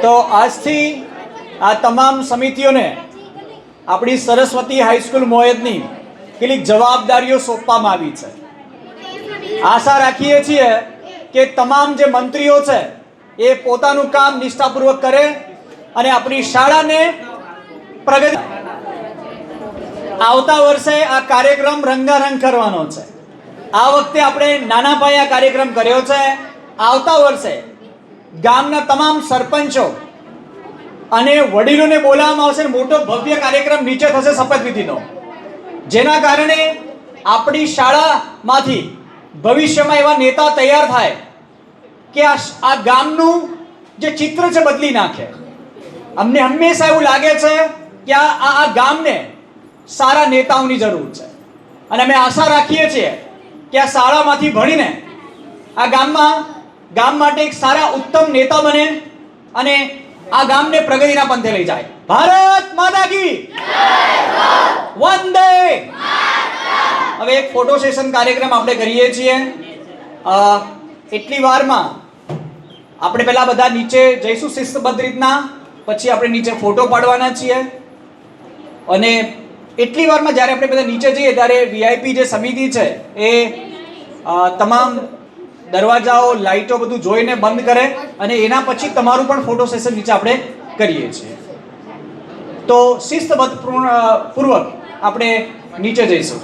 તો આજથી આ તમામ સમિતિઓને આપણી સરસ્વતી હાઈસ્કૂલ મોયદની કેટલીક જવાબદારીઓ સોંપવામાં આવી છે. આશા રાખીએ છીએ કે તમામ જે મંત્રીઓ છે એ પોતાનું કામ નિષ્ઠાપૂર્વક કરે અને આપણી શાળાને પ્રગતિ. આવતા વર્ષે આ કાર્યક્રમ રંગારંગ કરવાનો છે. આ વખતે આપણે નાના પાયે આ કાર્યક્રમ કર્યો છે. આવતા વર્ષે ગામના તમામ સરપંચો અને વડીલોને બોલાવવામાં આવશે. મોટો ભવ્ય કાર્યક્રમ નીચે થશે શપથવિધિનો, જેના કારણે આપણી શાળામાંથી ભવિષ્યમાં એવા નેતા તૈયાર થાય કે આ ગામનું જે ચિત્ર છે બદલી નાખે. અમને હંમેશા એવું લાગે છે કે આ ગામને સારા નેતાઓની જરૂર છે અને અમે આશા રાખીએ છીએ કે આ શાળામાંથી ભણીને આ ગામ માટે એક સારા ઉત્તમ નેતા બને અને આ ગામને પ્રગતિના પંથે લઈ જાય. ભારત માતા કી વંદે. હવે એક ફોટો સેશન કાર્યક્રમ આપણે કરીએ છીએ. એટલી વારમાં આપણે પહેલા બધા નીચે જઈશું શિસ્તબદ્ધ રીતના, પછી આપણે નીચે ફોટો પાડવાના છીએ અને એટલી વારમાં જ્યારે આપણે બધા નીચે જઈએ ત્યારે વીઆઈપી જે સમિતિ છે એ તમામ દરવાજાઓ લાઇટો બધું જોઈને બંધ કરે અને એના પછી તમારું પણ ફોટો સેશન નીચે આપણે કરીએ છીએ. તો શિસ્તબદ્ધ પૂર્વક આપણે નીચે જઈશું.